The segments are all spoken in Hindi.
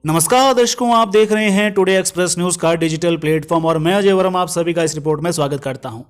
नमस्कार दर्शकों, आप देख रहे हैं टुडे एक्सप्रेस न्यूज का डिजिटल प्लेटफॉर्म और मैं अजय वर्मा आप सभी का इस रिपोर्ट में स्वागत करता हूं।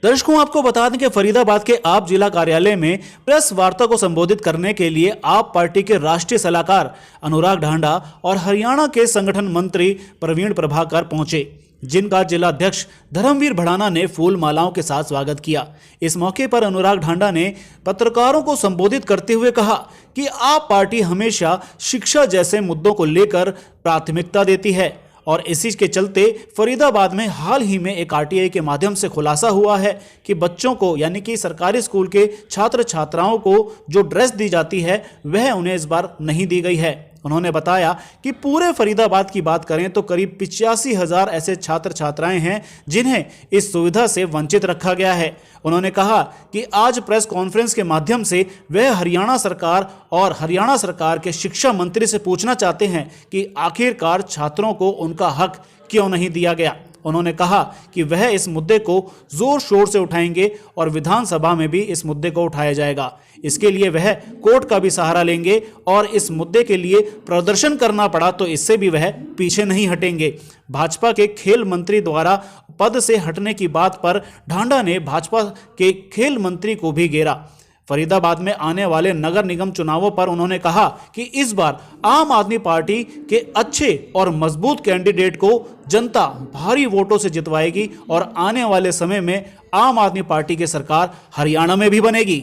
दर्शकों, आपको बता दें कि फरीदाबाद के आप जिला कार्यालय में प्रेस वार्ता को संबोधित करने के लिए आप पार्टी के राष्ट्रीय सलाहकार अनुराग ढांडा और हरियाणा के संगठन मंत्री प्रवीण प्रभाकर पहुंचे, जिनका जिला अध्यक्ष धर्मवीर भड़ाना ने फूल मालाओं के साथ स्वागत किया। इस मौके पर अनुराग ढांडा ने पत्रकारों को संबोधित करते हुए कहा कि आप पार्टी हमेशा शिक्षा जैसे मुद्दों को लेकर प्राथमिकता देती है और इसी के चलते फरीदाबाद में हाल ही में एक आरटीआई के माध्यम से खुलासा हुआ है कि बच्चों को यानी कि सरकारी स्कूल के छात्र छात्राओं को जो ड्रेस दी जाती है वह उन्हें इस बार नहीं दी गई है। उन्होंने बताया कि पूरे फरीदाबाद की बात करें तो करीब 85,000 ऐसे छात्र छात्राएं हैं जिन्हें इस सुविधा से वंचित रखा गया है। उन्होंने कहा कि आज प्रेस कॉन्फ्रेंस के माध्यम से वह हरियाणा सरकार और हरियाणा सरकार के शिक्षा मंत्री से पूछना चाहते हैं कि आखिरकार छात्रों को उनका हक क्यों नहीं दिया गया। उन्होंने कहा कि वह इस मुद्दे को जोर शोर से उठाएंगे और विधानसभा में भी इस मुद्दे को उठाया जाएगा। इसके लिए वह कोर्ट का भी सहारा लेंगे और इस मुद्दे के लिए प्रदर्शन करना पड़ा तो इससे भी वह पीछे नहीं हटेंगे। भाजपा के खेल मंत्री द्वारा पद से हटने की बात पर ढांडा ने भाजपा के खेल मंत्री को भी घेरा। फरीदाबाद में आने वाले नगर निगम चुनावों पर उन्होंने कहा कि इस बार आम आदमी पार्टी के अच्छे और मजबूत कैंडिडेट को जनता भारी वोटों से जितवाएगी और आने वाले समय में आम आदमी पार्टी की सरकार हरियाणा में भी बनेगी।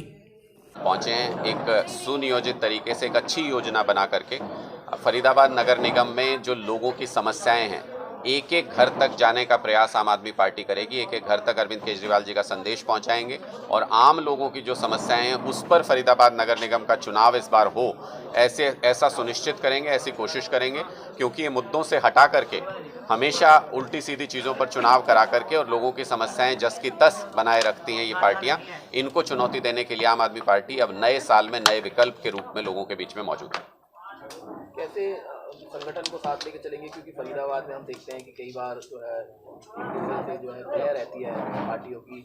पहुंचे हैं एक सुनियोजित तरीके से एक अच्छी योजना बना करके फरीदाबाद नगर निगम में जो लोगों की समस्याएं हैं एक एक घर तक जाने का प्रयास आम आदमी पार्टी करेगी। एक एक घर तक अरविंद केजरीवाल जी का संदेश पहुंचाएंगे और आम लोगों की जो समस्याएं हैं उस पर फरीदाबाद नगर निगम का चुनाव इस बार हो ऐसा सुनिश्चित करेंगे, ऐसी कोशिश करेंगे, क्योंकि ये मुद्दों से हटा करके हमेशा उल्टी सीधी चीज़ों पर चुनाव करा करके और लोगों की समस्याएं जस की तस बनाए रखती हैं ये पार्टियां। इनको चुनौती देने के लिए आम आदमी पार्टी अब नए साल में नए विकल्प के रूप में लोगों के बीच में मौजूद है। कैसे संगठन को साथ लेके चलेंगे, क्योंकि फरीदाबाद में हम देखते हैं कि कई बार जो है एक दूसरे से जो है तय रहती है पार्टियों की,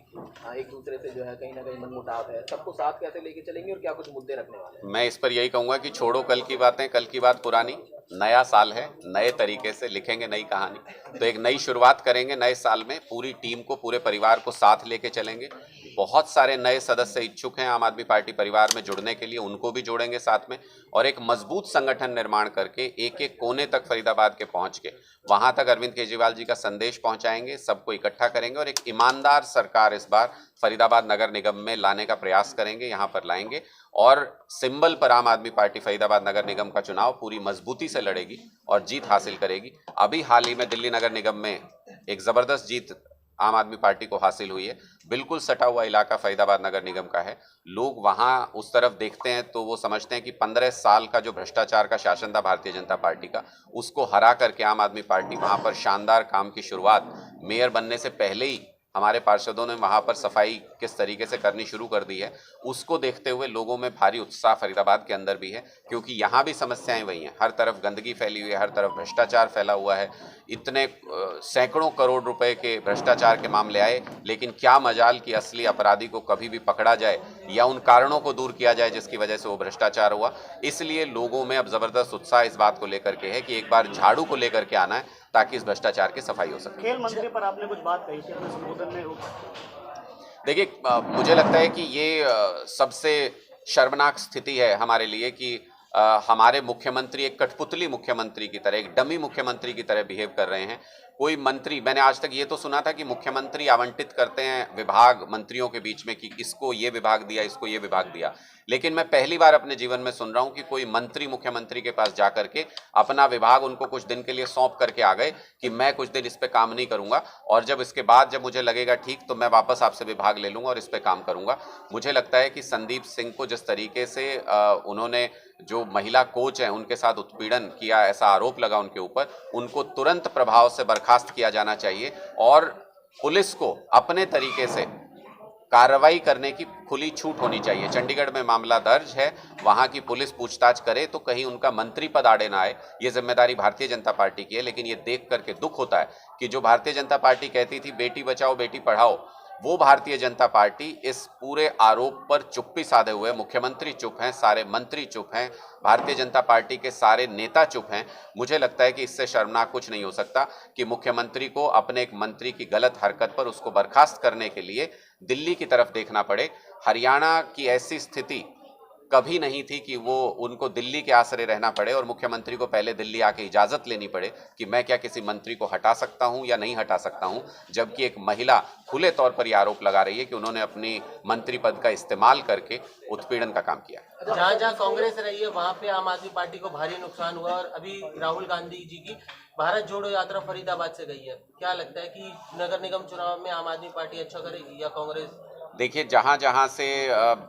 एक दूसरे से जो है कहीं ना कहीं मनमुटाव है। सबको साथ कैसे लेके चलेंगे और क्या कुछ मुद्दे रखने वाले हैं? मैं इस पर यही कहूँगा कि छोड़ो कल की बातें, कल की बात पुरानी। नया साल है, नए तरीके से लिखेंगे नई कहानी। तो एक नई शुरुआत करेंगे नए साल में, पूरी टीम को, पूरे परिवार को साथ लेके चलेंगे। बहुत सारे नए सदस्य इच्छुक हैं आम आदमी पार्टी परिवार में जुड़ने के लिए, उनको भी जोड़ेंगे साथ में और एक मजबूत संगठन निर्माण करके एक एक कोने तक फरीदाबाद के पहुंच के वहां तक अरविंद केजरीवाल जी का संदेश पहुंचाएंगे, सबको इकट्ठा करेंगे और एक ईमानदार सरकार इस बार फरीदाबाद नगर निगम में लाने का प्रयास करेंगे, यहां पर लाएंगे और सिंबल पर आम आदमी पार्टी फरीदाबाद नगर निगम का चुनाव पूरी मजबूती से लड़ेगी और जीत हासिल करेगी। अभी हाल ही में दिल्ली नगर निगम में एक जबरदस्त जीत आम आदमी पार्टी को हासिल हुई है। बिल्कुल सटा हुआ इलाका फरीदाबाद नगर निगम का है। लोग वहां उस तरफ देखते हैं तो वो समझते हैं कि 15 साल का जो भ्रष्टाचार का शासन था भारतीय जनता पार्टी का, उसको हरा करके आम आदमी पार्टी वहां पर शानदार काम की शुरुआत मेयर बनने से पहले ही हमारे पार्षदों ने वहां पर सफाई किस तरीके से करनी शुरू कर दी है, उसको देखते हुए लोगों में भारी उत्साह फरीदाबाद के अंदर भी है, क्योंकि यहाँ भी समस्याएं वही हैं। हर तरफ गंदगी फैली हुई है, हर तरफ भ्रष्टाचार फैला हुआ है। इतने सैकड़ों करोड़ रुपए के भ्रष्टाचार के मामले आए, लेकिन क्या मजाल कि असली अपराधी को कभी भी पकड़ा जाए या उन कारणों को दूर किया जाए जिसकी वजह से वो भ्रष्टाचार हुआ। इसलिए लोगों में अब जबरदस्त उत्साह इस बात को लेकर के है कि एक बार झाड़ू को लेकर के आना है ताकि इस भ्रष्टाचार की सफाई हो सके। खेल मंत्री पर आपने कुछ बात कही थी अपने संबोधन में। देखिए, मुझे लगता है कि ये सबसे शर्मनाक स्थिति है हमारे लिए कि हमारे मुख्यमंत्री एक कठपुतली मुख्यमंत्री की तरह, एक डमी मुख्यमंत्री की तरह बिहेव कर रहे हैं। कोई मंत्री, मैंने आज तक ये तो सुना था कि मुख्यमंत्री आवंटित करते हैं विभाग मंत्रियों के बीच में कि इसको ये विभाग दिया, इसको ये विभाग दिया, लेकिन मैं पहली बार अपने जीवन में सुन रहा हूं कि कोई मंत्री मुख्यमंत्री के पास जाकर के अपना विभाग उनको कुछ दिन के लिए सौंप करके आ गए कि मैं कुछ दिन इस पे काम नहीं करूंगा और जब इसके बाद जब मुझे लगेगा ठीक तो मैं वापस आपसे विभाग ले लूंगा और इस पे काम करूंगा। मुझे लगता है कि संदीप सिंह को जिस तरीके से उन्होंने जो महिला कोच हैं उनके साथ उत्पीड़न किया, ऐसा आरोप लगा उनके ऊपर, उनको तुरंत प्रभाव से बर्खास्त किया जाना चाहिए और पुलिस को अपने तरीके से कार्रवाई करने की खुली छूट होनी चाहिए। चंडीगढ़ में मामला दर्ज है, वहां की पुलिस पूछताछ करे तो कहीं उनका मंत्री पद आड़े ना आए। ये जिम्मेदारी भारतीय जनता पार्टी की है, लेकिन ये देख करके दुख होता है कि जो भारतीय जनता पार्टी कहती थी बेटी बचाओ बेटी पढ़ाओ, वो भारतीय जनता पार्टी इस पूरे आरोप पर चुप्पी साधे हुए, मुख्यमंत्री चुप हैं, सारे मंत्री चुप हैं, भारतीय जनता पार्टी के सारे नेता चुप हैं। मुझे लगता है कि इससे शर्मनाक कुछ नहीं हो सकता कि मुख्यमंत्री को अपने एक मंत्री की गलत हरकत पर उसको बर्खास्त करने के लिए दिल्ली की तरफ देखना पड़े। हरियाणा की ऐसी स्थिति कभी नहीं थी कि वो उनको दिल्ली के आसरे रहना पड़े और मुख्यमंत्री को पहले दिल्ली आके इजाजत लेनी पड़े कि मैं क्या किसी मंत्री को हटा सकता हूं या नहीं हटा सकता हूं, जबकि एक महिला खुले तौर पर यह आरोप लगा रही है कि उन्होंने अपनी मंत्री पद का इस्तेमाल करके उत्पीड़न का काम किया। जहाँ जहाँ कांग्रेस रही है वहाँ पे आम आदमी पार्टी को भारी नुकसान हुआ और अभी राहुल गांधी जी की भारत जोड़ो यात्रा फरीदाबाद से गई है। क्या लगता है कि नगर निगम चुनाव में आम आदमी पार्टी अच्छा करेगी या कांग्रेस? देखिए, जहां जहां से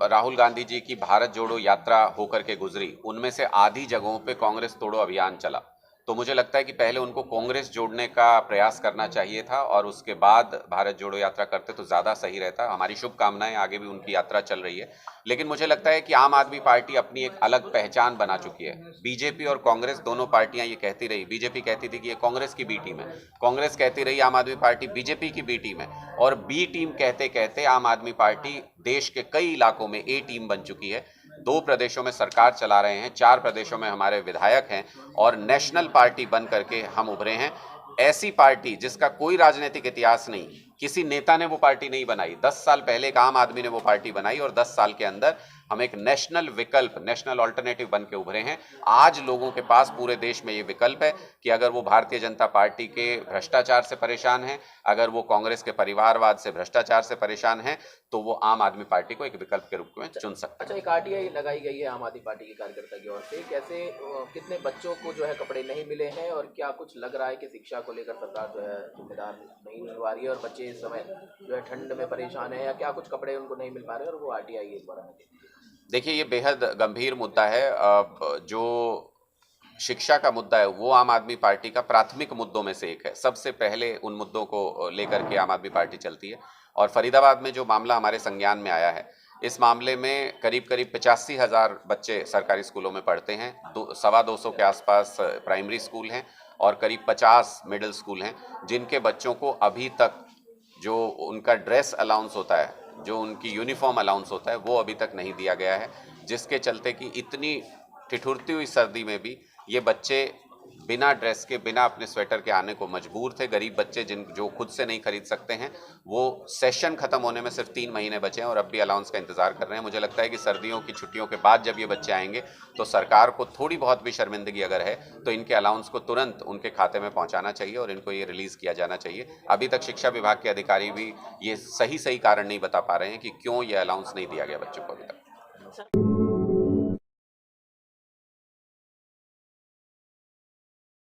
राहुल गांधी जी की भारत जोड़ो यात्रा होकर के गुजरी, उनमें से आधी जगहों पे कांग्रेस तोड़ो अभियान चला। तो मुझे लगता है कि पहले उनको कांग्रेस जोड़ने का प्रयास करना चाहिए था और उसके बाद भारत जोड़ो यात्रा करते तो ज़्यादा सही रहता। हमारी शुभकामनाएं, आगे भी उनकी यात्रा चल रही है। लेकिन मुझे लगता है कि आम आदमी पार्टी अपनी एक अलग पहचान बना चुकी है। बीजेपी और कांग्रेस दोनों पार्टियां ये कहती रही, बीजेपी कहती थी कि ये कांग्रेस की बी टीम है, कांग्रेस कहती रही आम आदमी पार्टी बीजेपी की बी टीम है, और बी टीम कहते कहते आम आदमी पार्टी देश के कई इलाकों में ए टीम बन चुकी है। 2 प्रदेशों में सरकार चला रहे हैं, 4 प्रदेशों में हमारे विधायक हैं और नेशनल पार्टी बन करके हम उभरे हैं। ऐसी पार्टी जिसका कोई राजनीतिक इतिहास नहीं, किसी नेता ने वो पार्टी नहीं बनाई। 10 साल पहले एक आम आदमी ने वो पार्टी बनाई और 10 साल के अंदर हम एक नेशनल विकल्प, नेशनल ऑल्टरनेटिव बन के उभरे हैं। आज लोगों के पास पूरे देश में ये विकल्प है कि अगर वो भारतीय जनता पार्टी के भ्रष्टाचार से परेशान हैं, अगर वो कांग्रेस के परिवारवाद से, भ्रष्टाचार से परेशान हैं, तो वो आम आदमी पार्टी को एक विकल्प के रूप में चुन सकते हैं। अच्छा, एक आरटीआई लगाई गई है आम आदमी पार्टी के कार्यकर्ता की ओर से, कैसे कितने बच्चों को जो है कपड़े नहीं मिले हैं और क्या कुछ लग रहा है कि शिक्षा को लेकर सरकार जो है जिम्मेदार नहीं निभा रही है और बच्चे इस समय जो है ठंड में परेशान है, या क्या कुछ कपड़े उनको नहीं मिल पा रहे और वो आरटीआई द्वारा? देखिए, ये बेहद गंभीर मुद्दा है। जो शिक्षा का मुद्दा है वो आम आदमी पार्टी का प्राथमिक मुद्दों में से एक है। सबसे पहले उन मुद्दों को लेकर के आम आदमी पार्टी चलती है। और फरीदाबाद में जो मामला हमारे संज्ञान में आया है, इस मामले में करीब 85,000 बच्चे सरकारी स्कूलों में पढ़ते हैं। 225 के आसपास प्राइमरी स्कूल हैं और करीब 50 मिडिल स्कूल हैं, जिनके बच्चों को अभी तक जो उनका ड्रेस अलाउंस होता है, जो उनकी यूनिफॉर्म अलाउंस होता है, वो अभी तक नहीं दिया गया है। जिसके चलते कि इतनी ठिठुरती हुई सर्दी में भी ये बच्चे बिना ड्रेस के, बिना अपने स्वेटर के आने को मजबूर थे। गरीब बच्चे जो खुद से नहीं खरीद सकते हैं, वो सेशन खत्म होने में सिर्फ 3 महीने बचे हैं और अब भी अलाउंस का इंतजार कर रहे हैं। मुझे लगता है कि सर्दियों की छुट्टियों के बाद जब ये बच्चे आएंगे तो सरकार को थोड़ी बहुत भी शर्मिंदगी अगर है तो इनके अलाउंस को तुरंत उनके खाते में पहुंचाना चाहिए और इनको ये रिलीज किया जाना चाहिए। अभी तक शिक्षा विभाग के अधिकारी भी ये सही कारण नहीं बता पा रहे हैं कि क्यों ये अलाउंस नहीं दिया गया बच्चों को अभी तक।